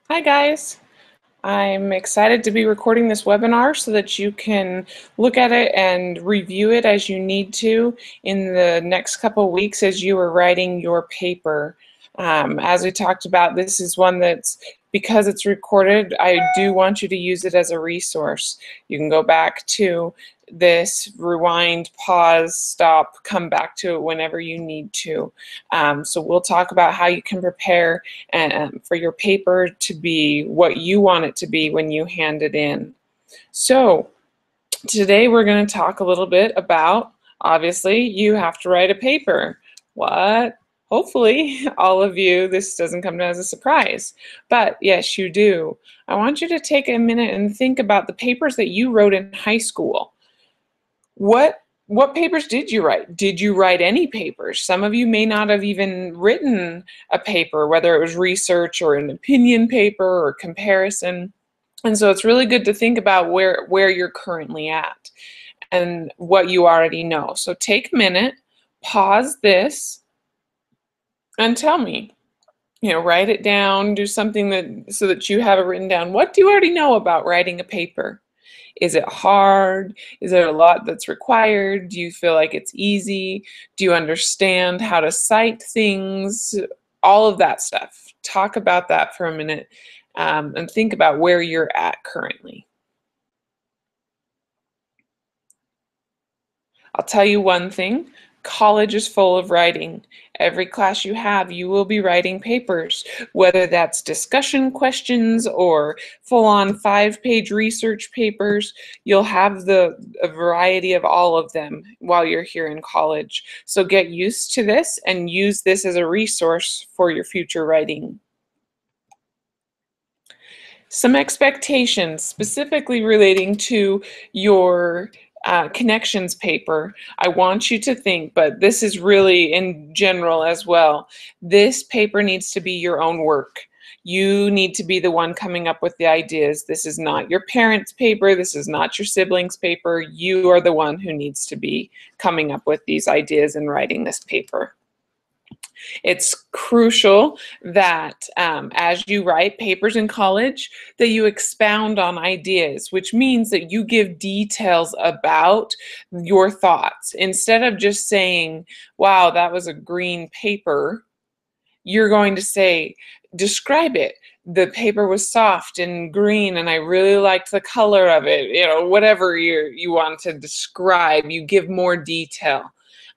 Hi guys, I'm excited to be recording this webinar so that you can look at it and review it as you need to in the next couple of weeks as you are writing your paper. As we talked about, this is one that's, because it's recorded, I do want you to use it as a resource. You can go back to this, rewind, pause, stop, come back to it whenever you need to. So we'll talk about how you can prepare for your paper to be what you want it to be when you hand it in. So today we're going to talk a little bit about, obviously, you have to write a paper. What? Hopefully, all of you, this doesn't come as a surprise, but yes, you do. I want you to take a minute and think about the papers that you wrote in high school. What papers did you write? Did you write any papers? Some of you may not have even written a paper, whether it was research or an opinion paper or comparison. And so it's really good to think about where you're currently at and what you already know. So take a minute, pause this, and tell me. Write it down, do something so that you have it written down. What do you already know about writing a paper? Is it hard? Is there a lot that's required? Do you feel like it's easy? Do you understand how to cite things? All of that stuff. Talk about that for a minute and think about where you're at currently. I'll tell you one thing. College is full of writing. Every class you have, you will be writing papers, whether that's discussion questions or full-on 5-page research papers. You'll have a variety of all of them while you're here in college. So get used to this and use this as a resource for your future writing. Some expectations specifically relating to your connections paper. I want you to think, but this is really in general as well. This paper needs to be your own work. You need to be the one coming up with the ideas. This is not your parents' paper. This is not your siblings' paper. You are the one who needs to be coming up with these ideas and writing this paper. It's crucial that as you write papers in college, that you expound on ideas, which means that you give details about your thoughts. Instead of just saying, wow, that was a green paper, you're going to say, describe it. The paper was soft and green and I really liked the color of it. Whatever you want to describe, you give more detail.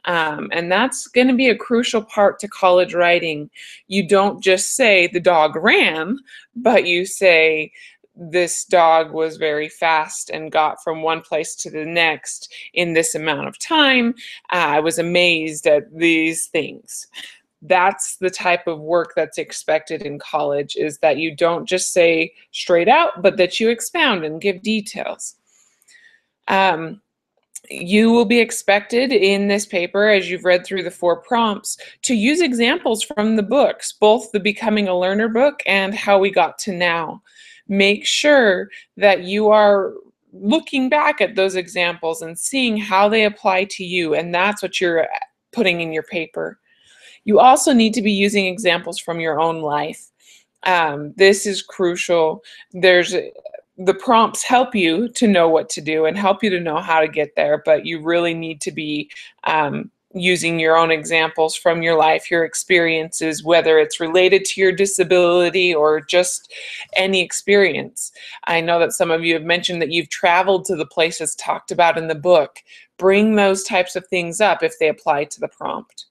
And that's going to be a crucial part to college writing. You don't just say the dog ran, but you say this dog was very fast and got from one place to the next in this amount of time. I was amazed at these things. That's the type of work that's expected in college, is that you don't just say straight out, but that you expound and give details. You will be expected in this paper, as you've read through the 4 prompts, to use examples from the books, both the Becoming a Learner book and How We Got to Now. Make sure that you are looking back at those examples and seeing how they apply to you, and that's what you're putting in your paper. You also need to be using examples from your own life. This is crucial. The prompts help you to know what to do and help you to know how to get there, but you really need to be using your own examples from your life, your experiences, whether it's related to your disability or just any experience. I know that some of you have mentioned that you've traveled to the places talked about in the book. Bring those types of things up if they apply to the prompt.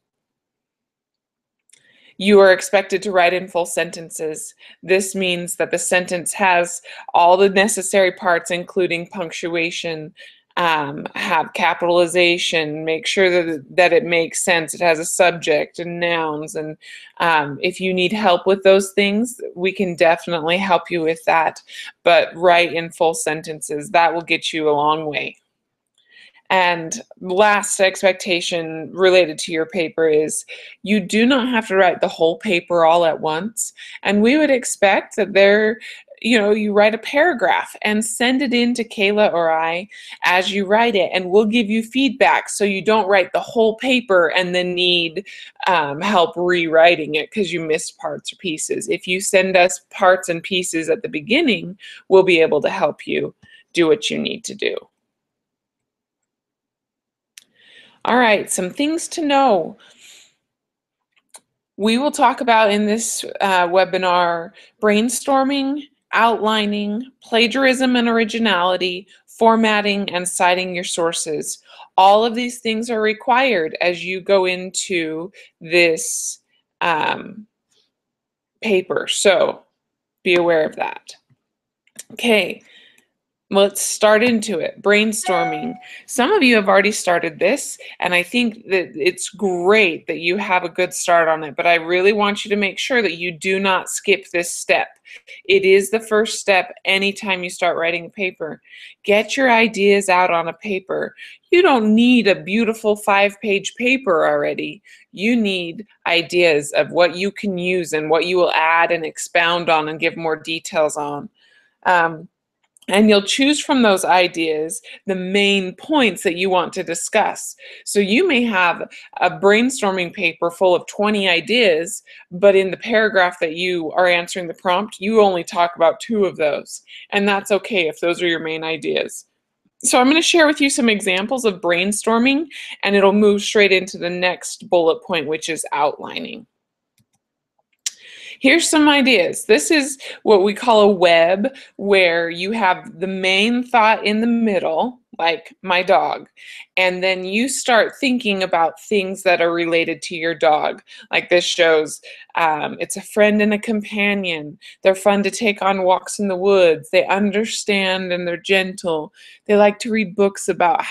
You are expected to write in full sentences. This means that the sentence has all the necessary parts, including punctuation, have capitalization, make sure that it makes sense. It has a subject and nouns. And if you need help with those things, we can definitely help you with that. But write in full sentences. That will get you a long way. And last expectation related to your paper is you do not have to write the whole paper all at once. And we would expect that you write a paragraph and send it in to Kayla or I as you write it, and we'll give you feedback so you don't write the whole paper and then need help rewriting it because you missed parts or pieces. If you send us parts and pieces at the beginning, we'll be able to help you do what you need to do. All right, some things to know. We will talk about in this webinar brainstorming, outlining, plagiarism and originality, formatting, and citing your sources. All of these things are required as you go into this paper, so be aware of that. Okay. Let's start into it. Brainstorming. Some of you have already started this, and I think that it's great that you have a good start on it, but I really want you to make sure that you do not skip this step. It is the first step anytime you start writing a paper. Get your ideas out on a paper. You don't need a beautiful 5-page paper already. You need ideas of what you can use and what you will add and expound on and give more details on. And you'll choose from those ideas the main points that you want to discuss. So you may have a brainstorming paper full of 20 ideas, but in the paragraph that you are answering the prompt, you only talk about 2 of those. And that's okay if those are your main ideas. So I'm going to share with you some examples of brainstorming, and it'll move straight into the next bullet point, which is outlining. Here's some ideas. This is what we call a web, where you have the main thought in the middle, like my dog, and then you start thinking about things that are related to your dog. Like this shows it's a friend and a companion. They're fun to take on walks in the woods. They understand and they're gentle. They like to read books about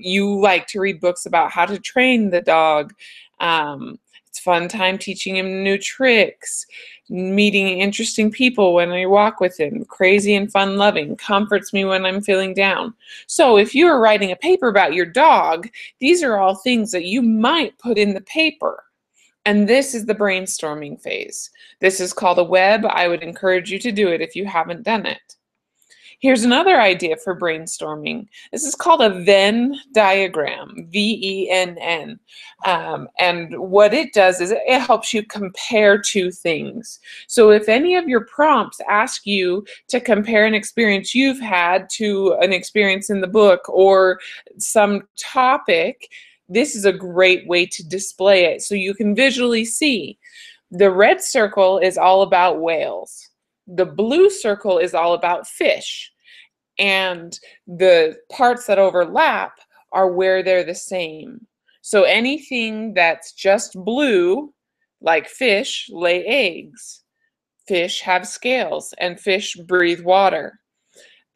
you like to read books about how to train the dog. It's a fun time teaching him new tricks, meeting interesting people when I walk with him, crazy and fun loving, comforts me when I'm feeling down. So if you are writing a paper about your dog, these are all things that you might put in the paper. And this is the brainstorming phase. This is called a web. I would encourage you to do it if you haven't done it. Here's another idea for brainstorming. This is called a Venn diagram, V-E-N-N. And what it does is it helps you compare 2 things. So if any of your prompts ask you to compare an experience you've had to an experience in the book or some topic, this is a great way to display it so you can visually see. The red circle is all about whales. The blue circle is all about fish. And the parts that overlap are where they're the same. So anything that's just blue, like fish, lay eggs. Fish have scales, and fish breathe water.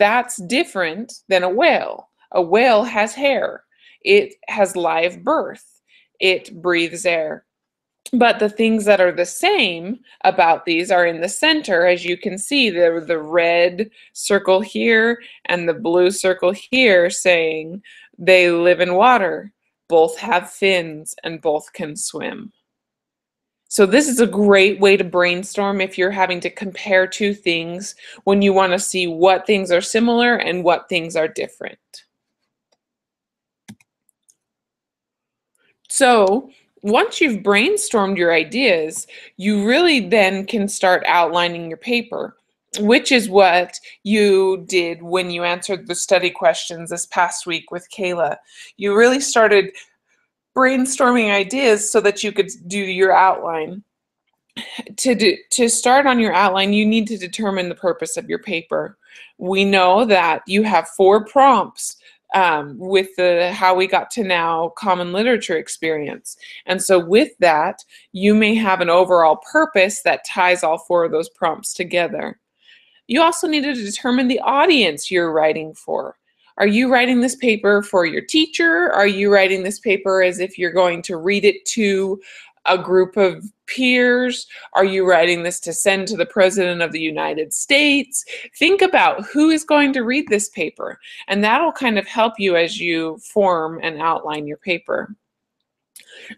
That's different than a whale. A whale has hair. It has live birth. It breathes air. But the things that are the same about these are in the center. As you can see, the red circle here and the blue circle here saying they live in water, both have fins, and both can swim. So this is a great way to brainstorm if you're having to compare 2 things when you want to see what things are similar and what things are different. So once you've brainstormed your ideas, you really then can start outlining your paper, which is what you did when you answered the study questions this past week with Kayla. You really started brainstorming ideas so that you could do your outline. To start on your outline, you need to determine the purpose of your paper. We know that you have 4 prompts with the How We Got to Now common literature experience. And so with that, you may have an overall purpose that ties all 4 of those prompts together. You also need to determine the audience you're writing for. Are you writing this paper for your teacher? Are you writing this paper as if you're going to read it to a group of peers? Are you writing this to send to the President of the United States? Think about who is going to read this paper, and that'll kind of help you as you form and outline your paper.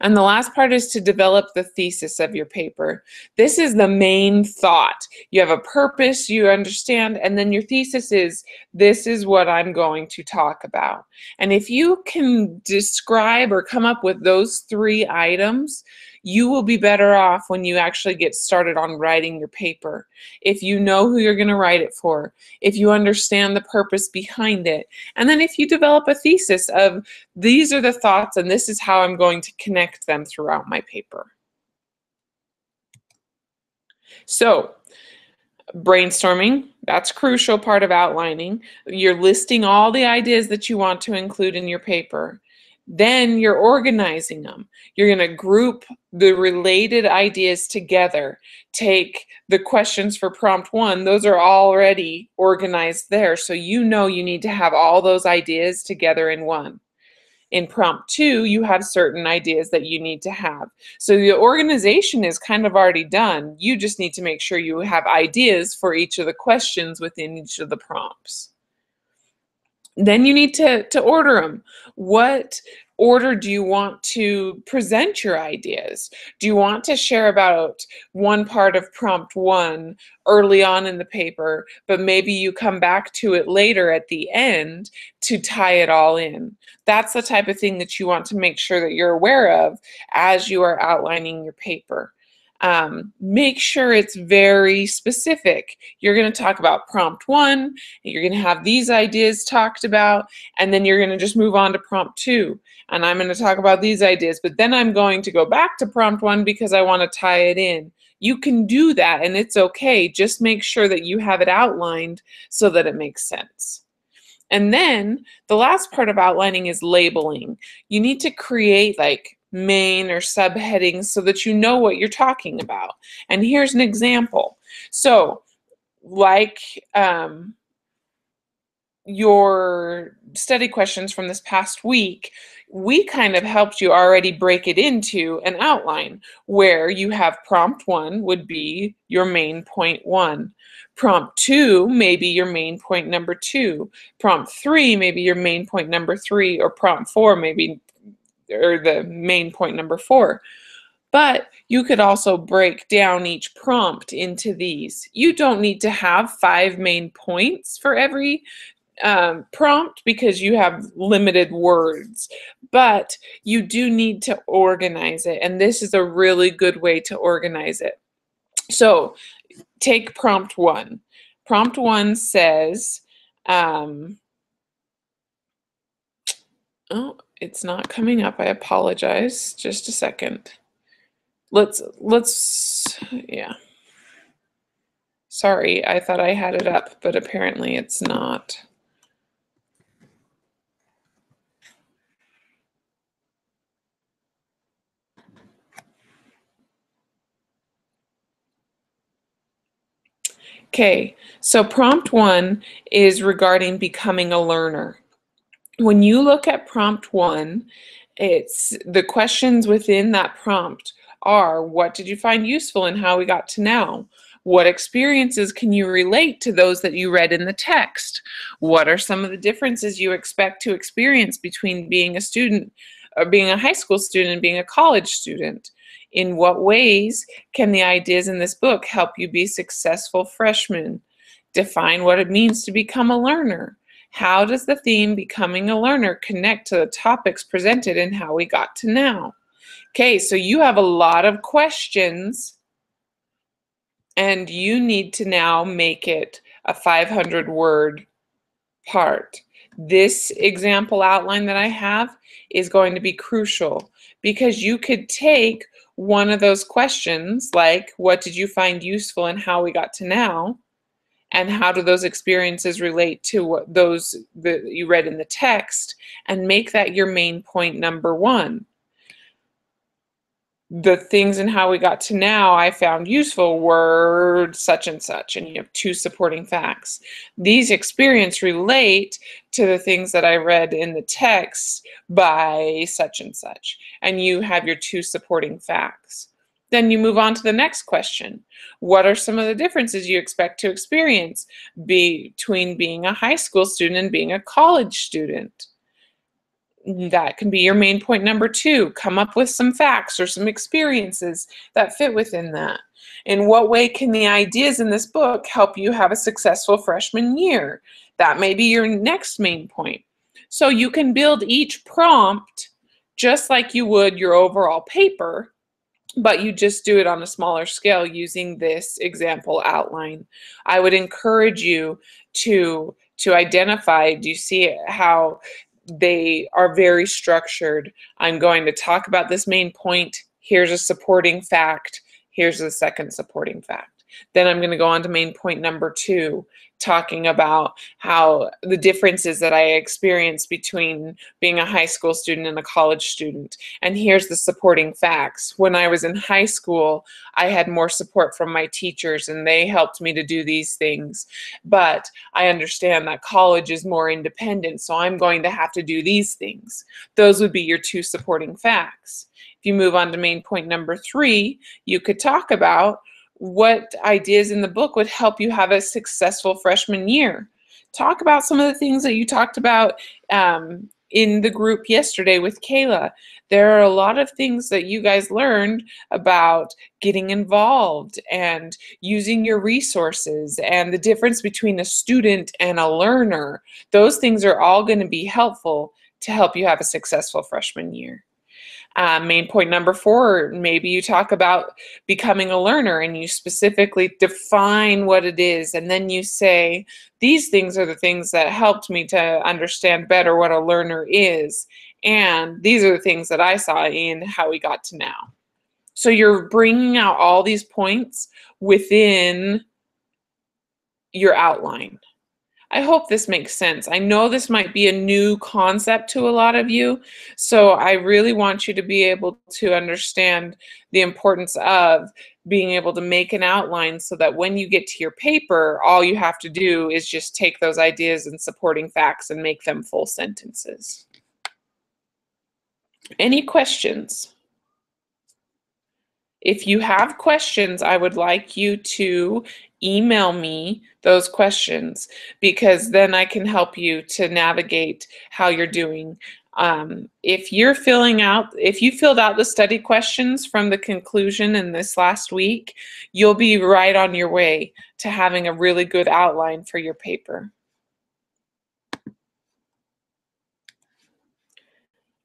And the last part is to develop the thesis of your paper. This is the main thought. You have a purpose, you understand, and then your thesis is, this is what I'm going to talk about. And if you can describe or come up with those 3 items, you will be better off when you actually get started on writing your paper. If you know who you're going to write it for, if you understand the purpose behind it, and then if you develop a thesis of, these are the thoughts and this is how I'm going to connect them throughout my paper. So, brainstorming, that's a crucial part of outlining. You're listing all the ideas that you want to include in your paper. Then you're organizing them. You're going to group the related ideas together. Take the questions for prompt 1, those are already organized there, so you know you need to have all those ideas together in one. In prompt 2, you have certain ideas that you need to have. So the organization is kind of already done. You just need to make sure you have ideas for each of the questions within each of the prompts. Then you need to order them. What order do you want to present your ideas? Do you want to share about one part of prompt 1 early on in the paper, but maybe you come back to it later at the end to tie it all in? That's the type of thing that you want to make sure that you're aware of as you are outlining your paper. Make sure it's very specific. You're going to talk about prompt 1, you're going to have these ideas talked about, and then you're going to just move on to prompt 2. And I'm going to talk about these ideas, but then I'm going to go back to prompt 1 because I want to tie it in. You can do that and it's okay. Just make sure that you have it outlined so that it makes sense. And then the last part of outlining is labeling. You need to create like main or subheadings so that you know what you're talking about. And here's an example. So like your study questions from this past week, we kind of helped you already break it into an outline where you have prompt 1 would be your main point 1. Prompt 2 maybe your main point number 2. Prompt 3 maybe your main point number 3, or prompt 4 maybe, or the main point number 4. But you could also break down each prompt into these. You don't need to have 5 main points for every prompt because you have limited words, but you do need to organize it, and this is a really good way to organize it. So take prompt 1. Prompt 1 says, oh, it's not coming up. I apologize. Just a second. Yeah. Sorry, I thought I had it up, but apparently it's not. Okay, so prompt 1 is regarding becoming a learner. When you look at prompt 1, it's the questions within that prompt are, what did you find useful in how we got to now? What experiences can you relate to those that you read in the text? What are some of the differences you expect to experience between being a student, or being a high school student and being a college student? In what ways can the ideas in this book help you be successful freshmen? Define what it means to become a learner. How does the theme becoming a learner connect to the topics presented in how we got to now? Okay, so you have a lot of questions and you need to now make it a 500-word part. This example outline that I have is going to be crucial because you could take one of those questions, like what did you find useful in how we got to now, and how do those experiences relate to what those that you read in the text, and make that your main point number 1. The things in how we got to now I found useful were such and such, and you have 2 supporting facts. These experiences relate to the things that I read in the text by such and such, and you have your 2 supporting facts. Then you move on to the next question. What are some of the differences you expect to experience between being a high school student and being a college student? That can be your main point number 2. Come up with some facts or some experiences that fit within that. In what way can the ideas in this book help you have a successful freshman year? That may be your next main point. So you can build each prompt just like you would your overall paper, but you just do it on a smaller scale using this example outline. I would encourage you to identify, do you see how they are very structured? I'm going to talk about this main point. Here's a supporting fact. Here's the second supporting fact. Then I'm going to go on to main point number 2, talking about how the differences that I experienced between being a high school student and a college student. And here's the supporting facts. When I was in high school, I had more support from my teachers and they helped me to do these things. But I understand that college is more independent, so I'm going to have to do these things. Those would be your 2 supporting facts. If you move on to main point number 3, you could talk about what ideas in the book would help you have a successful freshman year. Talk about some of the things that you talked about in the group yesterday with Kayla. There are a lot of things that you guys learned about getting involved and using your resources and the difference between a student and a learner. Those things are all going to be helpful to help you have a successful freshman year. Main point number 4, maybe you talk about becoming a learner and you specifically define what it is, and then you say, these things are the things that helped me to understand better what a learner is, and these are the things that I saw in how we got to now. So you're bringing out all these points within your outline. I hope this makes sense. I know this might be a new concept to a lot of you, so I really want you to be able to understand the importance of being able to make an outline so that when you get to your paper, all you have to do is just take those ideas and supporting facts and make them full sentences. Any questions? If you have questions, I would like you to email me those questions, because then I can help you to navigate how you're doing. If you filled out the study questions from the conclusion in this last week, you'll be right on your way to having a really good outline for your paper.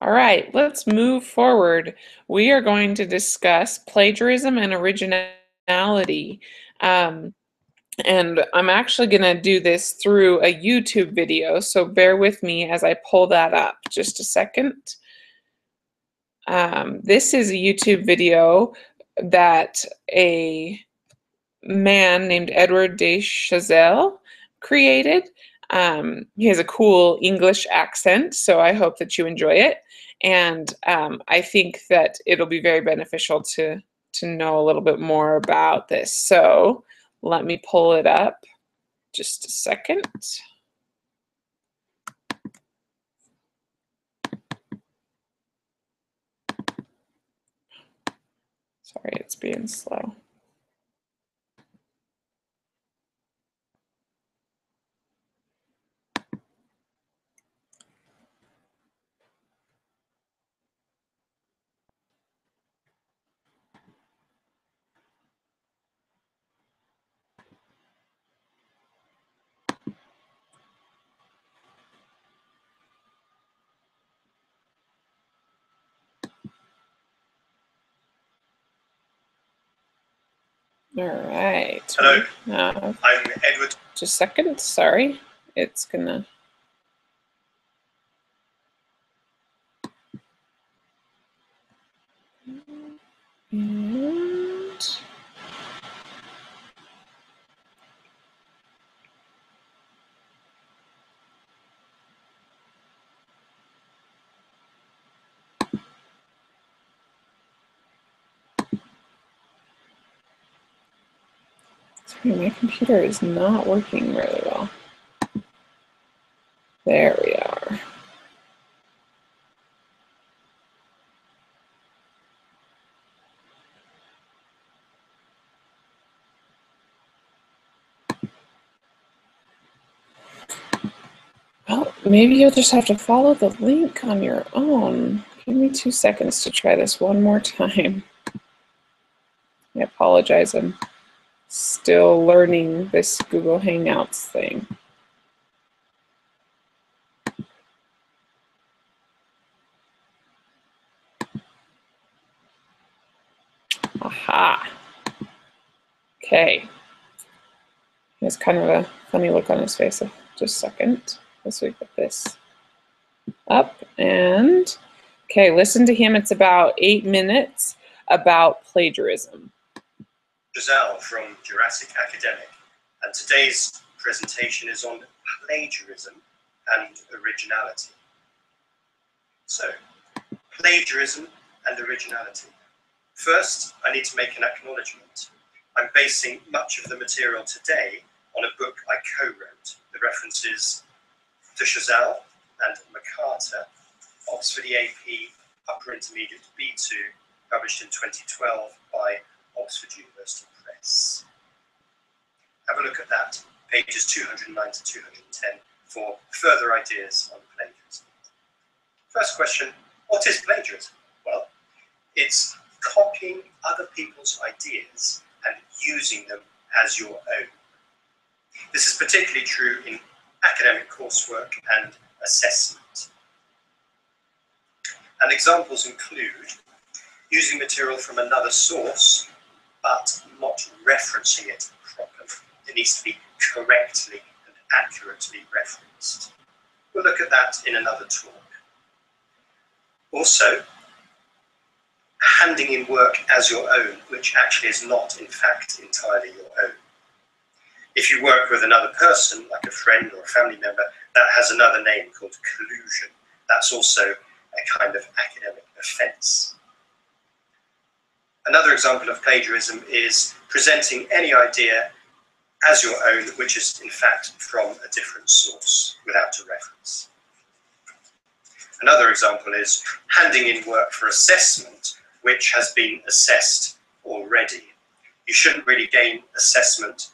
All right, let's move forward. We are going to discuss plagiarism and originality. And I'm actually going to do this through a YouTube video, so bear with me as I pull that up. Just a second. This is a YouTube video that a man named Edward de Chazelle created. He has a cool English accent, so I hope that you enjoy it. And I think that it'll be very beneficial to know a little bit more about this. So let me pull it up. Just a second. Sorry, it's being slow. All right. Hello, I'm Edward. Just a second, sorry. It's gonna... And... Sorry, my computer is not working really well. There we are. Well, maybe you'll just have to follow the link on your own. Give me 2 seconds to try this one more time. I apologize, I'm still learning this Google Hangouts thing. Aha. Okay. He has kind of a funny look on his face. Just a second. Let's get this up and okay, listen to him. It's about 8 minutes about plagiarism. Giselle from Jurassic Academic, and today's presentation is on plagiarism and originality. So, plagiarism and originality. First, I need to make an acknowledgement. I'm basing much of the material today on a book I co-wrote. The references to Giselle and MacArthur, Oxford EAP Upper Intermediate B2, published in 2012 by Oxford University Press. Have a look at that, pages 209 to 210, for further ideas on plagiarism. First question, what is plagiarism? Well, it's copying other people's ideas and using them as your own. This is particularly true in academic coursework and assessment. And examples include using material from another source, but not referencing it properly. It needs to be correctly and accurately referenced. We'll look at that in another talk. Also, handing in work as your own, which actually is not, in fact, entirely your own. If you work with another person, like a friend or a family member, that has another name called collusion. That's also a kind of academic offence. Another example of plagiarism is presenting any idea as your own, which is in fact from a different source without a reference. Another example is handing in work for assessment, which has been assessed already. You shouldn't really gain assessment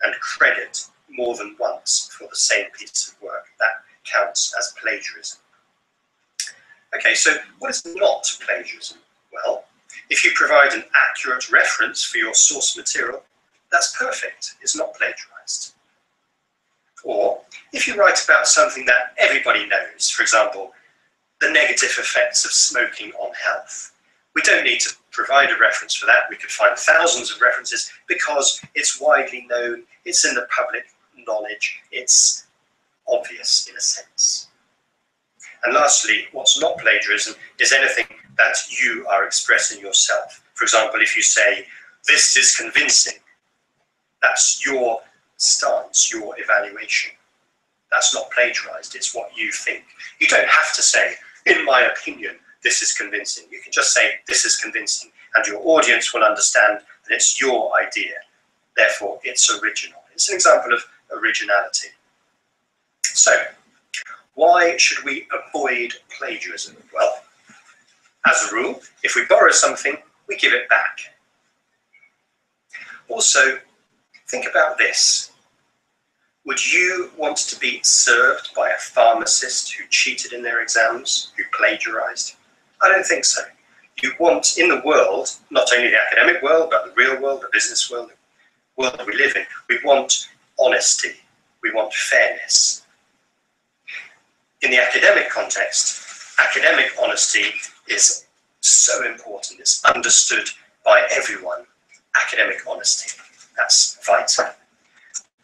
and credit more than once for the same piece of work. That counts as plagiarism. Okay, so what is not plagiarism? Well, if you provide an accurate reference for your source material, that's perfect. It's not plagiarized. Or if you write about something that everybody knows, for example, the negative effects of smoking on health, we don't need to provide a reference for that. We could find thousands of references because it's widely known, it's in the public knowledge, it's obvious in a sense. And lastly, what's not plagiarism is anything that you are expressing yourself. For example, if you say, this is convincing, that's your stance, your evaluation. That's not plagiarized, it's what you think. You don't have to say, in my opinion, this is convincing. You can just say, this is convincing, and your audience will understand that it's your idea. Therefore, it's original. It's an example of originality. So, why should we avoid plagiarism? Well, as a rule, if we borrow something, we give it back. Also, think about this. Would you want to be served by a pharmacist who cheated in their exams, who plagiarized? I don't think so. You want, in the world, not only the academic world, but the real world, the business world, the world we live in, we want honesty, we want fairness. In the academic context, academic honesty is so important. It's understood by everyone. Academic honesty, that's vital.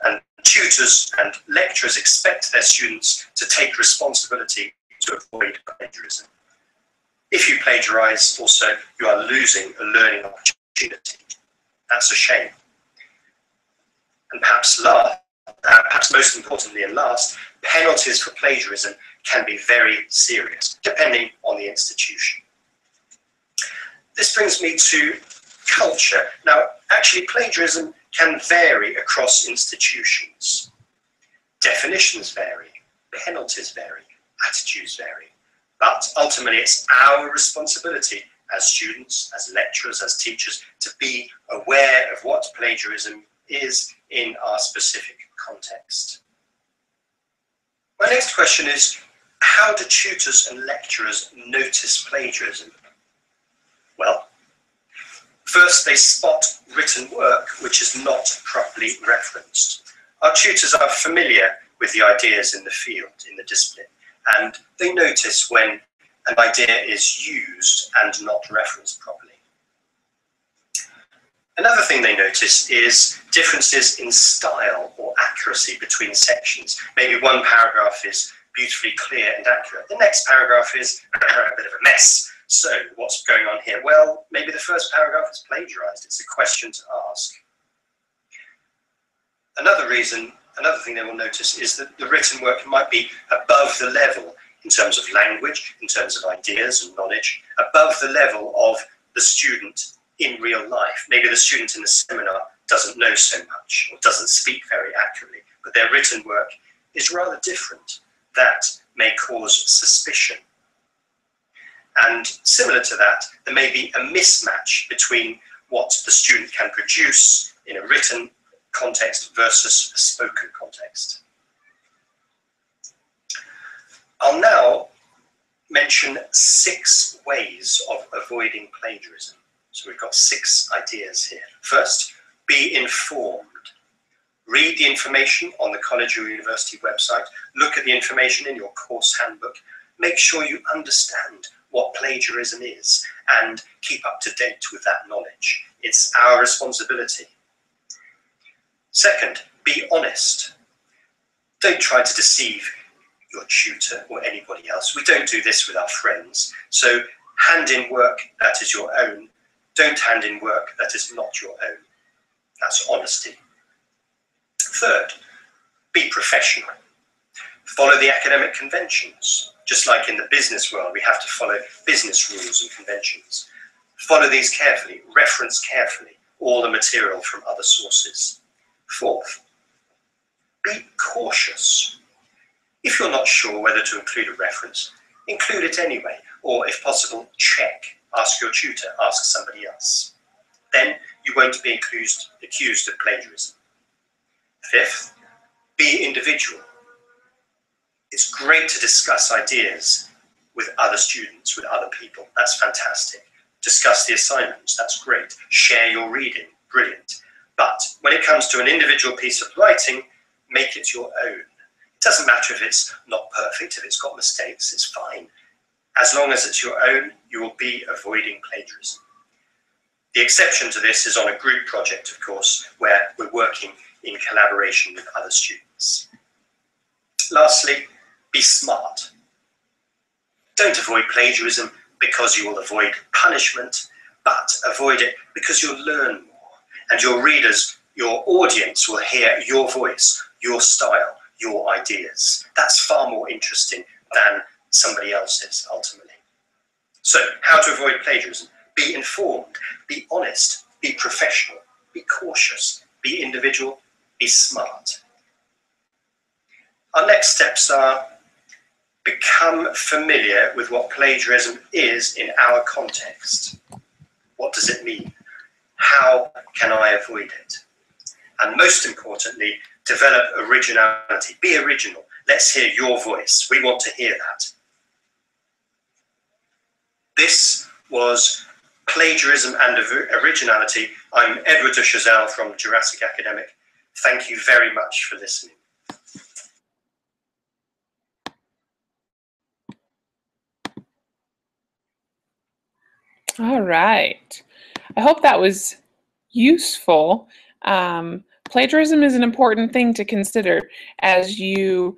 And tutors and lecturers expect their students to take responsibility to avoid plagiarism. If you plagiarize, also, you are losing a learning opportunity. That's a shame. And perhaps most importantly and last, penalties for plagiarism can be very serious, depending on the institution. This brings me to culture. Now, actually, plagiarism can vary across institutions. Definitions vary, penalties vary, attitudes vary. But ultimately, it's our responsibility as students, as lecturers, as teachers, to be aware of what plagiarism is in our specific context. My next question is, how do tutors and lecturers notice plagiarism? Well, first they spot written work which is not properly referenced. Our tutors are familiar with the ideas in the field, in the discipline, and they notice when an idea is used and not referenced properly. Another thing they notice is differences in style or accuracy between sections. Maybe one paragraph is beautifully clear and accurate. The next paragraph is a bit of a mess. So what's going on here? Well, maybe the first paragraph is plagiarized. It's a question to ask. Another thing they will notice is that the written work might be above the level in terms of language, in terms of ideas and knowledge, above the level of the student in real life. Maybe the student in the seminar doesn't know so much or doesn't speak very accurately, but their written work is rather different. That may cause suspicion. And similar to that, there may be a mismatch between what the student can produce in a written context versus a spoken context. I'll now mention 6 ways of avoiding plagiarism. So we've got 6 ideas here. First, be informed. Read the information on the college or university website. Look at the information in your course handbook. Make sure you understand what plagiarism is and keep up to date with that knowledge. It's our responsibility. Second, be honest. Don't try to deceive your tutor or anybody else. We don't do this with our friends. So hand in work that is your own. Don't hand in work that is not your own. That's honesty. Third, be professional. Follow the academic conventions. Just like in the business world, we have to follow business rules and conventions. Follow these carefully, reference carefully all the material from other sources. Fourth, be cautious. If you're not sure whether to include a reference, include it anyway, or if possible, check. Ask your tutor, ask somebody else. Then you won't be accused of plagiarism. Fifth, be individual. It's great to discuss ideas with other students, with other people. That's fantastic. Discuss the assignments. That's great. Share your reading. Brilliant. But when it comes to an individual piece of writing, make it your own. It doesn't matter if it's not perfect, if it's got mistakes, it's fine. As long as it's your own, you will be avoiding plagiarism. The exception to this is on a group project, of course, where we're working in collaboration with other students. Lastly, be smart. Don't avoid plagiarism because you will avoid punishment, but avoid it because you'll learn more. And your readers, your audience will hear your voice, your style, your ideas. That's far more interesting than somebody else's, ultimately. So, how to avoid plagiarism? Be informed, be honest, be professional, be cautious, be individual, be smart. Our next steps are: become familiar with what plagiarism is in our context. What does it mean? How can I avoid it? And most importantly, develop originality. Be original. Let's hear your voice. We want to hear that. This was Plagiarism and Originality. I'm Edward de Chazelle from Jurassic Academic. Thank you very much for listening. All right. I hope that was useful. Plagiarism is an important thing to consider as you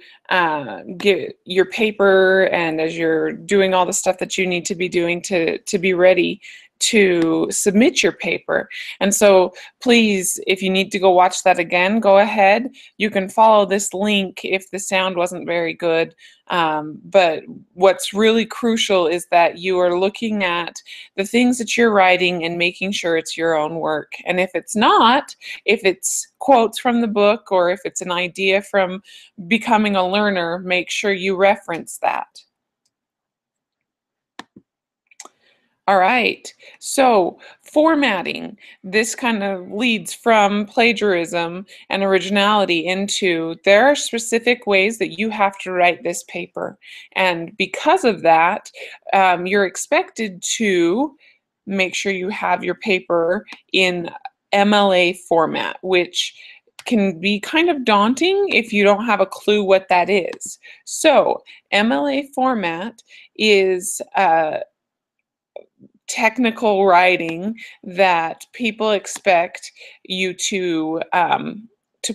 get your paper and as you're doing all the stuff that you need to be doing to be ready to submit your paper. And so please, if you need to go watch that again, go ahead. You can follow this link if the sound wasn't very good. But what's really crucial is that you are looking at the things that you're writing and making sure it's your own work. And if it's not, if it's quotes from the book or if it's an idea from becoming a learner, make sure you reference that. All right, so formatting, this kind of leads from plagiarism and originality into there are specific ways that you have to write this paper. And because of that, you're expected to make sure you have your paper in MLA format, which can be kind of daunting if you don't have a clue what that is. So MLA format is technical writing that people expect you to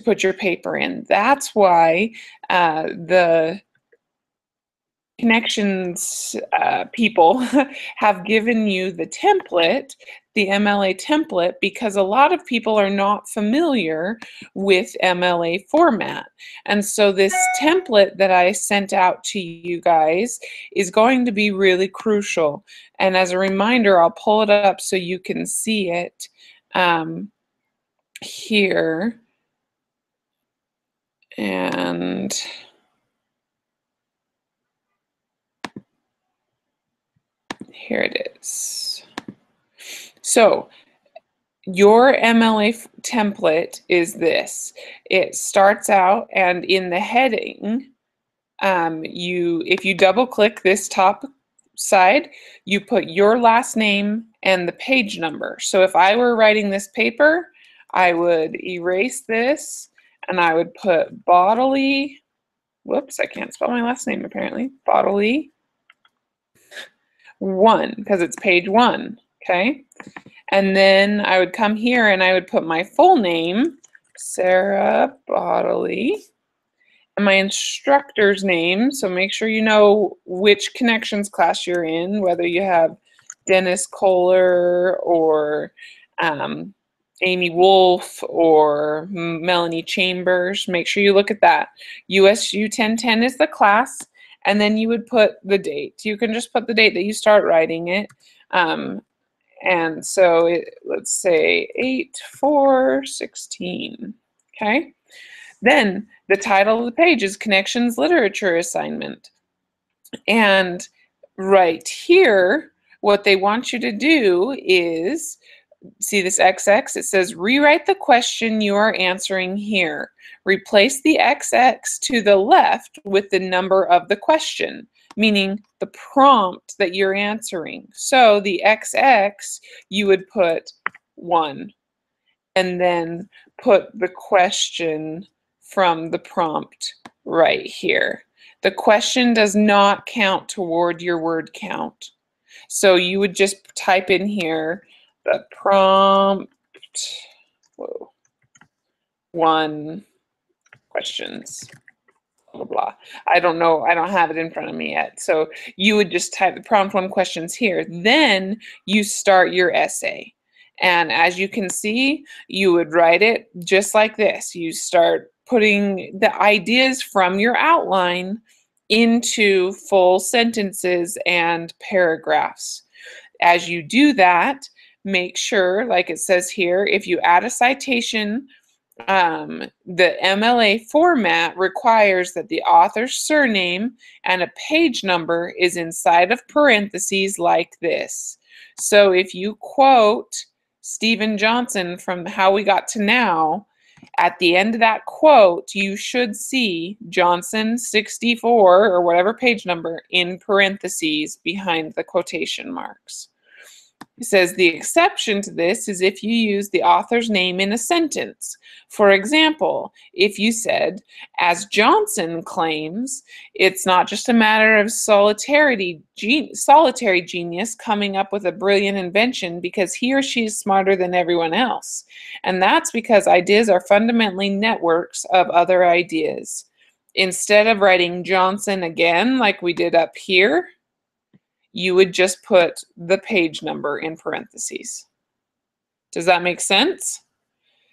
put your paper in. That's why the connections people have given you the template, the MLA template, because a lot of people are not familiar with MLA format. And so this template that I sent out to you guys is going to be really crucial. And as a reminder, I'll pull it up so you can see it here. And here it is. So your MLA template is this. It starts out, and in the heading, if you double click this top side, you put your last name and the page number. So if I were writing this paper, I would erase this and I would put bodily, whoops, I can't spell my last name apparently, bodily 1, because it's page 1, okay? And then I would come here and I would put my full name, Sarah Bodily, and my instructor's name. So make sure you know which connections class you're in, whether you have Dennis Kohler or Amy Wolf or Melanie Chambers. Make sure you look at that. USU 1010 is the class, and then you would put the date. You can just put the date that you start writing it. And so let's say 8/4/16, okay? Then the title of the page is Connections Literature Assignment. And right here, what they want you to do is, see this XX? It says rewrite the question you are answering here. Replace the XX to the left with the number of the question, meaning the prompt that you're answering. So the XX, you would put 1, and then put the question from the prompt right here. The question does not count toward your word count. So you would just type in here the prompt, 1 questions, blah, blah, blah. I don't know, I don't have it in front of me yet. So you would just type the prompt 1 questions here. Then you start your essay. And as you can see, you would write it just like this. You start putting the ideas from your outline into full sentences and paragraphs. As you do that, make sure, like it says here, if you add a citation, the MLA format requires that the author's surname and a page number is inside of parentheses like this. So if you quote Stephen Johnson from How We Got to Now, at the end of that quote, you should see Johnson 64 or whatever page number in parentheses behind the quotation marks. It says the exception to this is if you use the author's name in a sentence. For example, if you said, as Johnson claims, it's not just a matter of solitary genius coming up with a brilliant invention because he or she is smarter than everyone else. And that's because ideas are fundamentally networks of other ideas. Instead of writing Johnson again, like we did up here, you would just put the page number in parentheses. Does that make sense?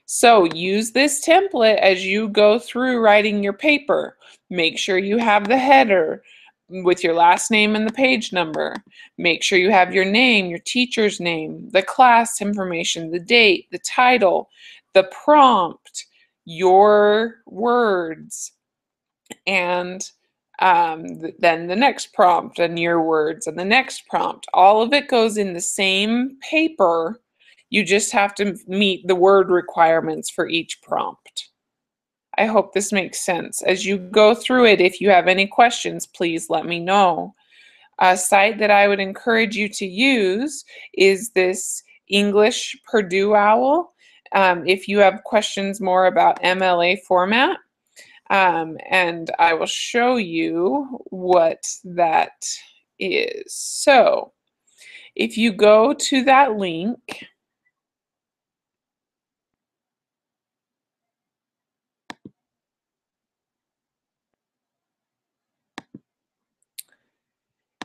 So use this template as you go through writing your paper. Make sure you have the header with your last name and the page number. Make sure you have your name, your teacher's name, the class information, the date, the title, the prompt, your words, and then the next prompt and your words and the next prompt. All of it goes in the same paper. You just have to meet the word requirements for each prompt. I hope this makes sense. As you go through it, if you have any questions, please let me know. A site that I would encourage you to use is this English Purdue Owl. If you have questions more about MLA format, and I will show you what that is. So if you go to that link,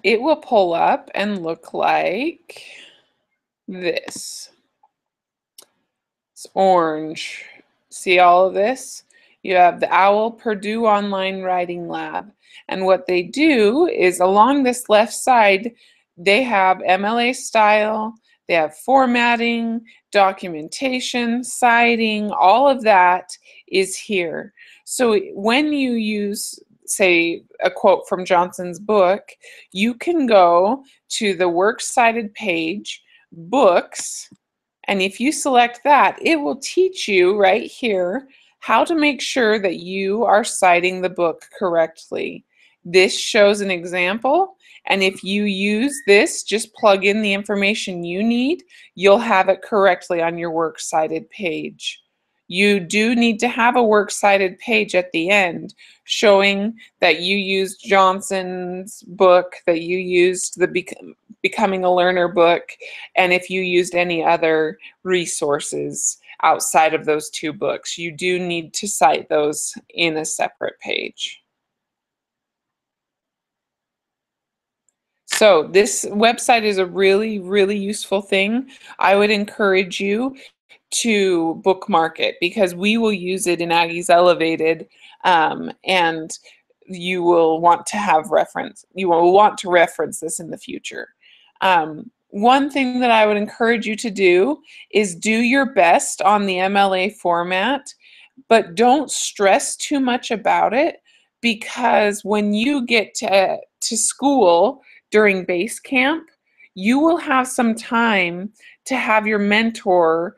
it will pull up and look like this. It's orange. See all of this? You have the OWL Purdue Online Writing Lab. And what they do is along this left side, they have MLA style, they have formatting, documentation, citing, all of that is here. So when you use, say, a quote from Johnson's book, you can go to the Works Cited page, Books, and if you select that, it will teach you right here how to make sure that you are citing the book correctly. This shows an example, and if you use this, just plug in the information you need, you'll have it correctly on your Works Cited page. You do need to have a Works Cited page at the end showing that you used Johnson's book, that you used the Becoming a Learner book, and if you used any other resources outside of those two books. You do need to cite those in a separate page. So this website is a really, really useful thing. I would encourage you to bookmark it because we will use it in Aggie's Elevated, and you will want to have reference. You will want to reference this in the future. One thing that I would encourage you to do is do your best on the MLA format, but don't stress too much about it, because when you get to school during base camp, you will have some time to have your mentor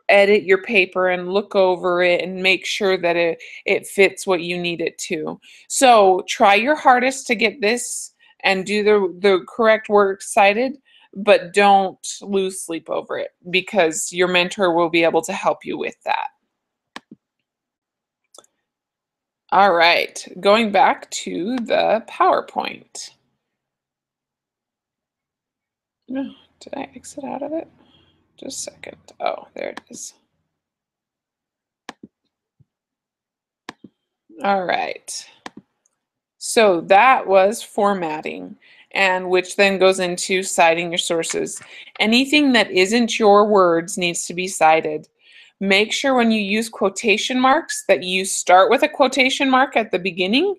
edit your paper and look over it and make sure that it fits what you need it to. So try your hardest to get this and do the correct Works Cited, but don't lose sleep over it because your mentor will be able to help you with that. All right, going back to the PowerPoint. No, did I exit out of it? Just a second. Oh, there it is. All right. So that was formatting, and which then goes into citing your sources. Anything that isn't your words needs to be cited. Make sure when you use quotation marks that you start with a quotation mark at the beginning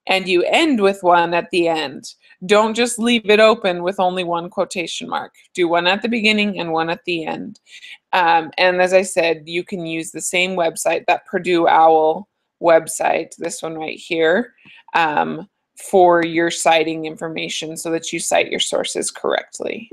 and you end with one at the end. Don't just leave it open with only one quotation mark. Do one at the beginning and one at the end. And as I said, you can use the same website, that Purdue OWL website, this one right here, for your citing information so that you cite your sources correctly.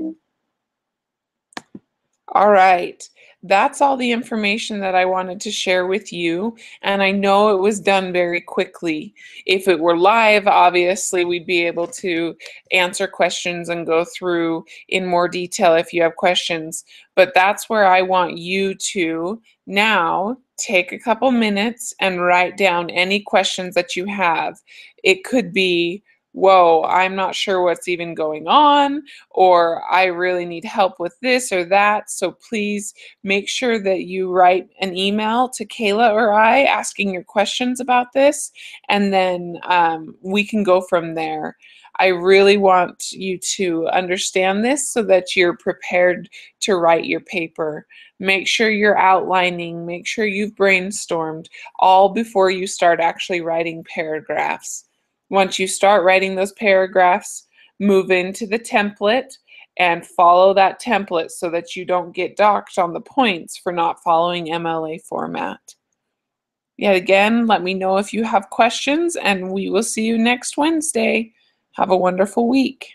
All right, that's all the information that I wanted to share with you, and I know it was done very quickly. If it were live, obviously we'd be able to answer questions and go through in more detail if you have questions, but that's where I want you to now take a couple minutes and write down any questions that you have. It could be, whoa, I'm not sure what's even going on, or I really need help with this or that. So please make sure that you write an email to Kayla or I asking your questions about this, and then we can go from there. I really want you to understand this so that you're prepared to write your paper. Make sure you're outlining, make sure you've brainstormed, all before you start actually writing paragraphs. Once you start writing those paragraphs, move into the template and follow that template so that you don't get docked on the points for not following MLA format. Yet again, let me know if you have questions, and we will see you next Wednesday. Have a wonderful week.